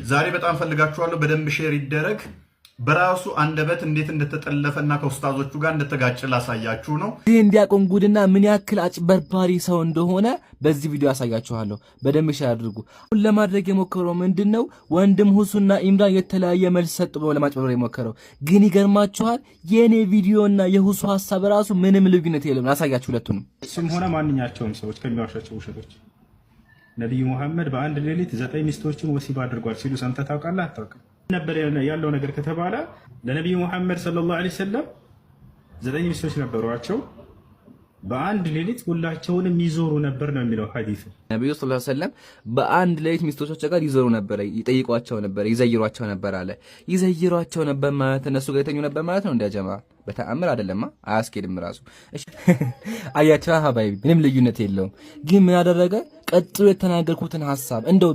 ዛሬ በጣም ፈልጋችኋለሁ። በደንብ ሼር ይደረግ። በራሱ አንደበት እንዴት እንደተጠለፈና ከኡስታዞቹ ጋር እንደተጋጨ ላሳያችሁ ነው። ይህ እንዲያቆም ጉድና ምን ያክል አጭበርባሪ ሰው እንደሆነ በዚህ ቪዲዮ ያሳያችኋለሁ። በደንብ ሼር አድርጉ። ለማድረግ የሞከረው ምንድነው? ወንድም ሁሱና ኢምራን የተለያየ መልስ ሰጥ ብሎ ለማጭበርበር የሞከረው ግን ይገርማችኋል፣ የኔ ቪዲዮና የሁሱ ሐሳብ ራሱ ምንም ልዩነት የለም። ላሳያችሁ ሁለቱንም። እሱም ሆነ ማንኛቸውም ሰዎች ከሚዋሻቸው ውሸቶች ነብዩ መሐመድ በአንድ ሌሊት 9 ሚስቶችን ወሲብ አድርጓል ሲሉ ሰምተህ ታውቃለህ? አታውቅም ነበር ያለው ነገር ከተባለ ለነብዩ መሐመድ ሰለላሁ ዐለይሂ ወሰለም 9 ሚስቶች ነበሯቸው። በአንድ ሌሊት ሁላቸውንም ይዞሩ ነበር ነው የሚለው ሐዲስ። ነብዩ ሰለላሁ ዐለይሂ ወሰለም በአንድ ሌሊት ሚስቶቻቸው ጋር ይዞሩ ነበር፣ ይጠይቋቸው ነበር፣ ይዘይሯቸው ነበር አለ። ይዘይሯቸው ነበር ማለት እነሱ ጋር የተኙ ነበር ማለት ነው? እንዲያጀማ በተአምር አይደለማ፣ አያስኬድም ራሱ። እሺ አያቻ ሀባይ ምንም ልዩነት የለውም። ግን ምን አደረገ? ቀጥሎ የተናገርኩትን ሐሳብ እንደው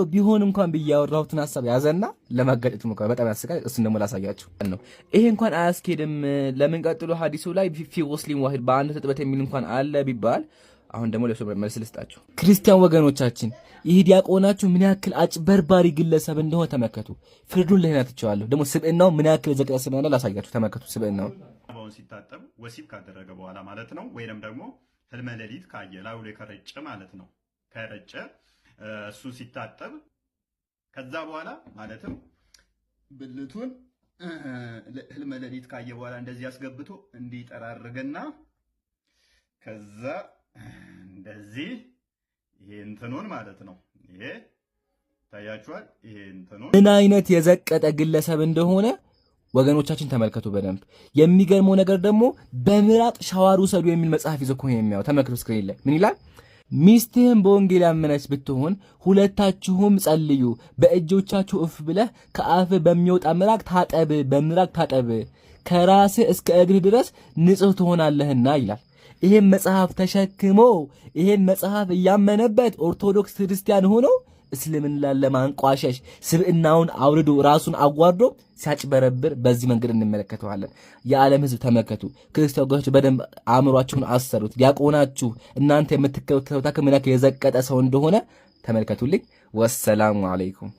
ቢሆን እንኳን ብያወራሁትን ሐሳብ ያዘና ለማጋጨት ሞከረ። በጣም ያስቃል። እሱን ደግሞ ላሳያችሁ ነው። ይሄ እንኳን አያስኬድም። ለምን ቀጥሎ ሐዲሱ ላይ ፊ ሙስሊም ዋሂድ በአንድ ትጥበት የሚል እንኳን አለ ቢባል፣ አሁን ደግሞ ለሱ መልስ ልስጣችሁ። ክርስቲያን ወገኖቻችን ይህ ዲያቆናችሁ ምን ያክል አጭበርባሪ ግለሰብ እንደሆነ ተመከቱ። ፍርዱን ለህና ትቸዋለሁ። ደግሞ ስብዕናው ምን ያክል ዘቀጠ ስብዕና ላሳያችሁ። ተመከቱ ስብዕናው። አሁን ሲታጠብ ወሲብ ካደረገ በኋላ ማለት ነው፣ ወይንም ደግሞ ህልመ ሌሊት ካየ ላዩ ላይ ከረጨ ማለት ነው። ከረጨ እሱ ሲታጠብ ከዛ በኋላ ማለትም ብልቱን ህልመ ሌሊት ካየ በኋላ እንደዚህ አስገብቶ እንዲጠራርግና ከዛ እንደዚህ ይሄ እንትኑን ማለት ነው። ይሄ ታያችኋል። ይሄ እንትኑን ምን አይነት የዘቀጠ ግለሰብ እንደሆነ ወገኖቻችን ተመልከቱ በደንብ። የሚገርመው ነገር ደግሞ በምራቅ ሻዋር ውሰዱ የሚል መጽሐፍ ይዞ ነው የሚያው። ተመልከቱ ስክሪን ላይ ምን ይላል? ሚስትህም በወንጌል ያመነች ብትሆን ሁለታችሁም ጸልዩ፣ በእጆቻችሁ እፍ ብለህ ከአፍ በሚወጣ ምራቅ ታጠብ፣ በምራቅ ታጠብ፣ ከራስህ እስከ እግርህ ድረስ ንጹህ ትሆናለህና ይላል። ይሄን መጽሐፍ ተሸክሞ ይሄን መጽሐፍ እያመነበት ኦርቶዶክስ ክርስቲያን ሆኖ እስልምና ለማንቋሸሽ ስብዕናውን አውርዶ ራሱን አጓርዶ ሲያጭበረብር በዚህ መንገድ እንመለከተዋለን። የዓለም ሕዝብ ተመከቱ። ክርስቲያኖች በደንብ አእምሯችሁን አሰሩት። ዲያቆናችሁ እናንተ የምትከተሉት ምን ያክል የዘቀጠ ሰው እንደሆነ ተመልከቱልኝ። ወሰላሙ አለይኩም።